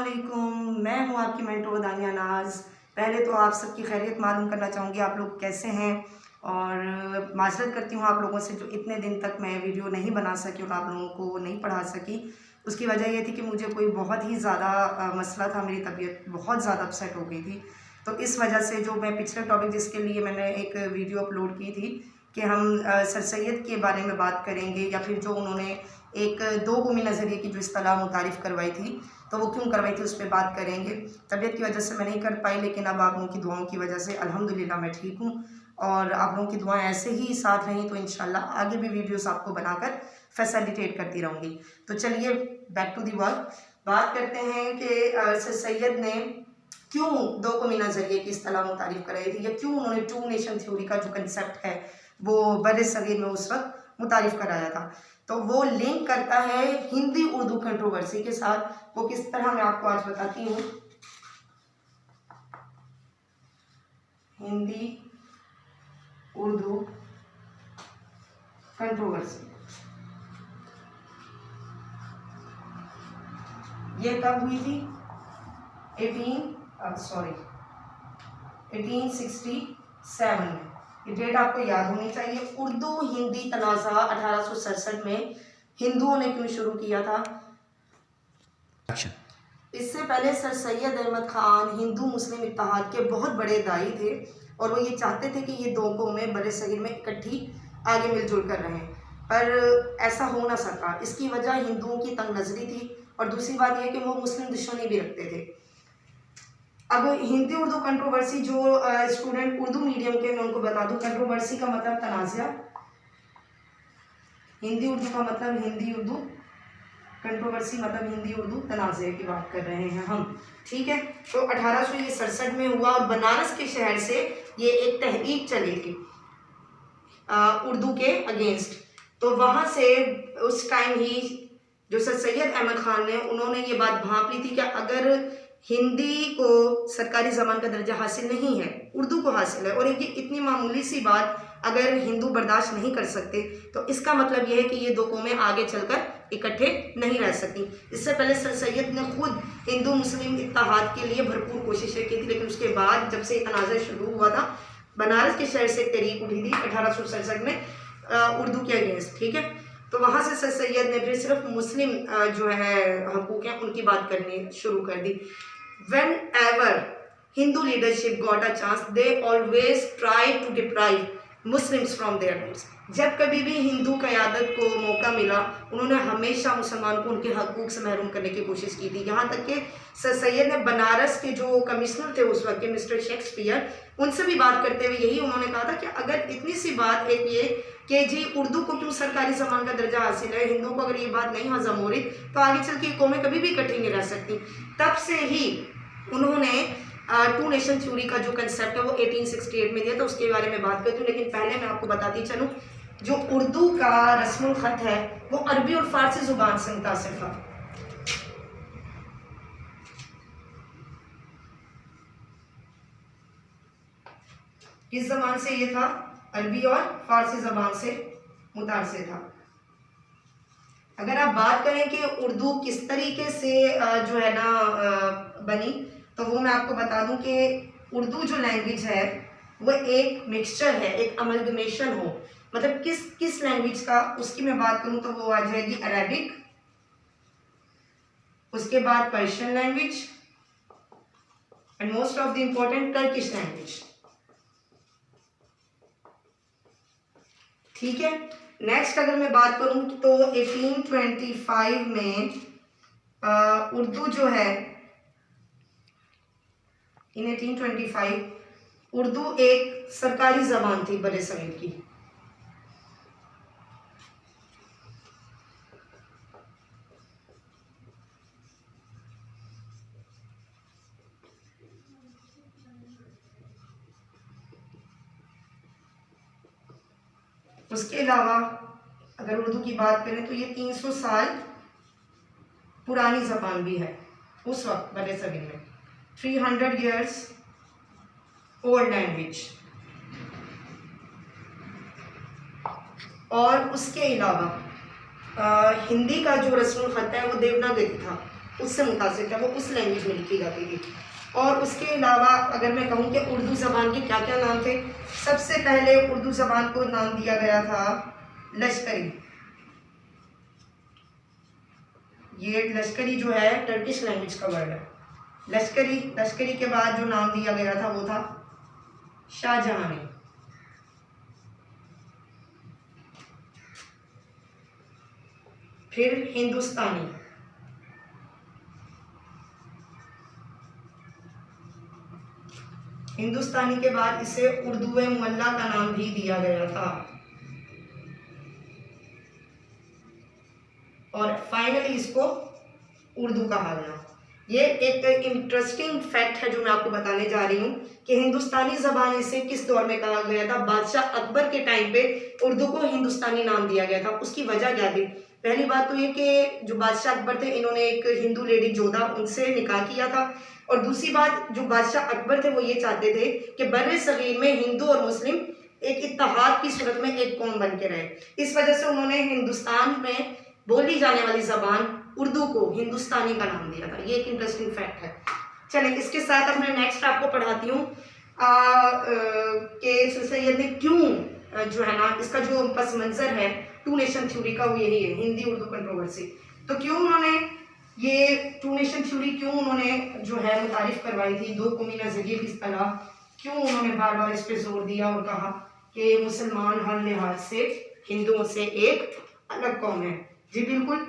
अस्सलामुअलैकुम, मैं हूँ आपकी मेंटोर दानिया नाज। पहले तो आप सबकी खैरियत मालूम करना चाहूँगी, आप लोग कैसे हैं। और माजरत करती हूँ आप लोगों से जो इतने दिन तक मैं वीडियो नहीं बना सकी और आप लोगों को नहीं पढ़ा सकी। उसकी वजह ये थी कि मुझे कोई बहुत ही ज़्यादा मसला था, मेरी तबीयत बहुत ज़्यादा अपसेट हो गई थी। तो इस वजह से जो मैं पिछले टॉपिक जिसके लिए मैंने एक वीडियो अपलोड की थी कि हम सर सैयद के बारे में बात करेंगे, या फिर जो उन्होंने एक दो कौमी नज़रिए की जो इस्तिलाह मुतारिफ़ करवाई थी, तो वो क्यों करवाई थी उस पर बात करेंगे। तबीयत की वजह से मैं नहीं कर पाई, लेकिन अब आप लोगों की दुआओं की वजह से अल्हम्दुलिल्लाह मैं ठीक हूँ। और आप लोगों की दुआएं ऐसे ही साथ रहें तो इंशाल्लाह आगे भी वीडियोस आपको बनाकर फैसिलिटेट करती रहूँगी। तो चलिए बैक टू दी वर्क, बात करते हैं कि सर सैयद ने क्यों दो कौमी नज़रिए की इस्तिलाह मुतारिफ़ कराई थी, या क्यों उन्होंने टू नेशन थ्योरी का जो कंसेप्ट है वो बड़े सगीर में उस वक्त मुतारिफ़ कराया था। तो वो लिंक करता है हिंदी उर्दू कंट्रोवर्सी के साथ। वो किस तरह मैं आपको आज बताती हूँ। हिंदी उर्दू कंट्रोवर्सी ये कब हुई थी? 1867 में। ये डेट आपको याद होनी चाहिए। उर्दू हिंदी तनाज़ा 1867 में हिंदुओं ने क्यों शुरू किया था? इससे पहले सर सैयद अहमद ख़ान हिंदू मुस्लिम इत्तेहाद के बहुत बड़े दाई थे, और वो ये चाहते थे कि ये दो कौमें बड़े सगीर में इकट्ठी आगे मिलजुल कर रहें, पर ऐसा हो ना सका। इसकी वजह हिंदुओं की तंग नज़री थी, और दूसरी बात यह कि वो मुस्लिम दुश्मनी भी रखते थे। अब हिंदी उर्दू कंट्रोवर्सी, जो स्टूडेंट उर्दू मीडियम के, मैं उनको बता दूं, कंट्रोवर्सी का मतलब तनाज़ा, हिंदी उर्दू का मतलब हिंदी उर्दू, कंट्रोवर्सी मतलब हिंदी उर्दू तनाज़े की बात कर रहे हैं हम, ठीक है। तो 1867 में हुआ, और बनारस के शहर से ये एक तहरीक चली थी उर्दू के अगेंस्ट। तो वहाँ से उस टाइम ही जो सर सैयद अहमद ख़ान ने, उन्होंने ये बात भांप ली थी कि अगर हिंदी को सरकारी ज़बान का दर्जा हासिल नहीं है, उर्दू को हासिल है, और ये इतनी मामूली सी बात अगर हिंदू बर्दाश्त नहीं कर सकते, तो इसका मतलब यह है कि ये दो कौमें आगे चलकर इकट्ठे नहीं रह सकती। इससे पहले सर सैयद ने खुद हिंदू मुस्लिम इत्तेहाद के लिए भरपूर कोशिशें की थी, लेकिन उसके बाद जब से तनाज़ा शुरू हुआ था, बनारस के शहर से एक तहरीक उठी थी 1867 में उर्दू के अगेंस्ट, ठीक है। तो वहाँ से सर सैयद ने फिर सिर्फ मुस्लिम जो है हकूक़ हैं उनकी बात करनी शुरू कर दी। Whenever Hindu leadership got a chance, they always tried to deprive Muslims from their rights. जब कभी भी हिंदू क़यादत को मौका मिला, उन्होंने हमेशा मुसलमान को उनके हकूक़ से महरूम करने की कोशिश की थी। यहाँ तक कि सर सैयद ने बनारस के जो कमिश्नर थे उस वक्त के, मिस्टर शेक्सपियर, उनसे भी बात करते हुए यही उन्होंने कहा था कि अगर इतनी सी बात एक ये कि जी उर्दू को क्यों सरकारी ज़बान का दर्जा हासिल है, हिंदुओं को अगर ये बात नहीं हज़म हो रही, तो आगे चल के कौमें कभी भी इकट्ठी नहीं रह सकती। तब से ही उन्होंने टू नेशन थ्योरी का जो कंसेप्ट है वो 1868 में दिया था। उसके बारे में बात करती हूँ, लेकिन पहले मैं आपको बताती चलूँ, जो उर्दू का रस्मुल ख़त है वो अरबी और फ़ारसी ज़ुबान से मुतासिर था। किस ज़बान से ये था? अरबी और फ़ारसी ज़बान से मुतासिर था। अगर आप बात करें कि उर्दू किस तरीके से जो है ना बनी, तो वो मैं आपको बता दूं कि उर्दू जो लैंग्वेज है वो एक मिक्सचर है, एक अमलगमेशन हो, मतलब किस लैंग्वेज का, उसकी मैं बात करूं तो वो आ जाएगी अरेबिक, उसके बाद Persian language, and most of the important Turkish language, ठीक है। नेक्स्ट अगर मैं बात करूं तो 1825 में उर्दू जो है, इन 1825 उर्दू एक सरकारी ज़बान थी बड़े सगीर की। उसके अलावा अगर उर्दू की बात करें तो ये 300 साल पुरानी ज़बान भी है उस वक्त बड़े सगीर में, 300 years ओल्ड लैंग्वेज। और उसके अलावा हिंदी का जो रस्मुल ख़त है वो देवनागरी था, उससे मुतासिर था, वो उस लैंग्वेज में लिखी जाती थी। और उसके अलावा अगर मैं कहूँ कि उर्दू ज़बान के क्या क्या नाम थे, सबसे पहले उर्दू ज़बान को नाम दिया गया था लश्करी। ये लश्करी जो है टर्किश लैंग्वेज का वर्ड है, लश्करी। लश्करी के बाद जो नाम दिया गया था वो था शाहजहानी। फिर हिंदुस्तानी, हिंदुस्तानी के बाद इसे उर्दू मुअल्ला का नाम भी दिया गया था। और फाइनली इसको उर्दू कहा गया। ये एक इंटरेस्टिंग फैक्ट है जो मैं आपको बताने जा रही हूँ कि हिंदुस्तानी ज़बान इसे किस दौर में कहा गया था। बादशाह अकबर के टाइम पे उर्दू को हिंदुस्तानी नाम दिया गया था। उसकी वजह क्या थी? पहली बात तो ये कि जो बादशाह अकबर थे इन्होंने एक हिंदू लेडी जोधा उनसे निकाह किया था, और दूसरी बात जो बादशाह अकबर थे वो ये चाहते थे कि बर्रे सगीर में हिंदू और मुस्लिम एक इत्तेहाद की सूरत में एक कौम बन के रहे। इस वजह से उन्होंने हिंदुस्तान में बोली जाने वाली ज़बान उर्दू को हिंदुस्तानी का नाम दिया था। ये एक इंटरेस्टिंग फैक्ट है। चलें, इसके साथ अब मैं नेक्स्ट आपको पढ़ाती हूँ कि सर सैयद ने क्यों जो है ना इसका जो पस मंज़र है टू नेशन थ्योरी का वो यही है, हिंदी उर्दू कंट्रोवर्सी। तो क्यों उन्होंने ये टू नेशन थ्योरी क्यों उन्होंने जो है मुतारिफ करवाई थी, दो कौमी नज़रिए किस तरह, क्यों उन्होंने बार बार इस पर जोर दिया और कहा कि मुसलमान हर लिहाज से हिंदुओं से एक अलग कौम है। जी बिल्कुल,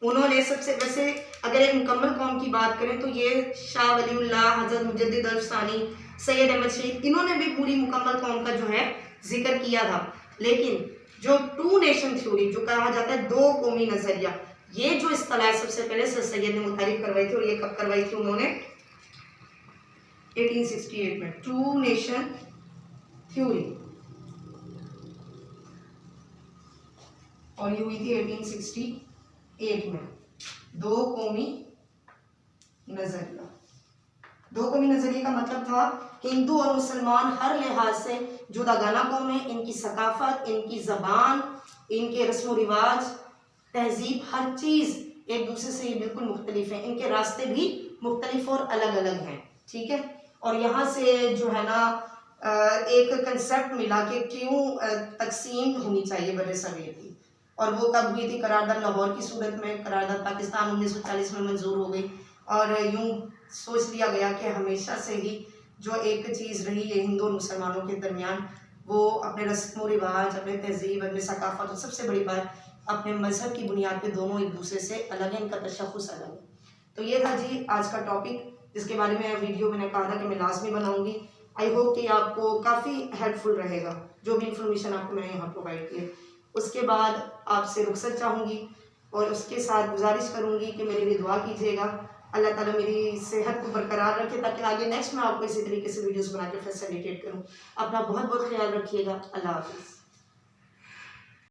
उन्होंने सबसे वैसे अगर एक मुकम्मल कौम की बात करें तो ये शाह वलीउल्लाह, हज़रत मुजद्दिद अल-सानी, सैयद अहमद शहीद, इन्होंने भी पूरी मुकम्मल कौम का जो है जिक्र किया था। लेकिन जो टू नेशन थ्योरी जो कहा जाता है दो कौमी नज़रिया, ये जो इस्तिलाह सबसे पहले सर सैयद ने मुतारिफ करवाई थी, और ये कब करवाई थी उन्होंने? 1868 में, टू नेशन थ्योरी, और ये हुई थी 1868 में। दो कौमी नजरिया, दो कौमी नजरिए का मतलब था हिंदू और मुसलमान हर लिहाज से जुदागाना कौम है। इनकी सकाफत, इनकी ज़बान, इनके रस्म रिवाज, तहजीब, हर चीज़ एक दूसरे से ये बिल्कुल मुख्तलिफ है। इनके रास्ते भी मुख्तलिफ और अलग अलग हैं, ठीक है। और यहाँ से जो है ना एक कंसेप्ट मिला कि क्यों तकसीम होनी चाहिए बर्रे सगीर की, और वो कब हुई थी? करारदाद लाहौर की सूरत में। करारदाद पाकिस्तान 1940 में मंजूर हो गई, और यूँ सोच लिया गया कि हमेशा से ही जो एक चीज़ रही है हिंदू और मुसलमानों के दरमियान, वो अपने रस्म रिवाज, अपने तहजीब, अपने सकाफत, और सबसे बड़ी बात अपने मज़हब की बुनियाद पे दोनों एक दूसरे से अलग है, इनका तशख़्ख़ुस अलग है। तो ये था जी आज का टॉपिक, जिसके बारे में वीडियो मैंने कहा था कि मैं लाजमी बनाऊँगी। आई होप कि आपको काफ़ी हेल्पफुल रहेगा जो भी इंफॉर्मेशन आपको मैंने यहाँ प्रोवाइड की है। उसके बाद आपसे रुखसत चाहूँगी, और उसके साथ गुजारिश करूँगी कि मेरे लिए दुआ कीजिएगा। अल्लाह ताला मेरी सेहत को बरकरार रखे, ताकि आगे नेक्स्ट मैं आपको इसी तरीके से वीडियोस बना के फैसिलिटेट करूँ। अपना बहुत बहुत ख्याल रखिएगा। अल्लाह हाफ़िज़।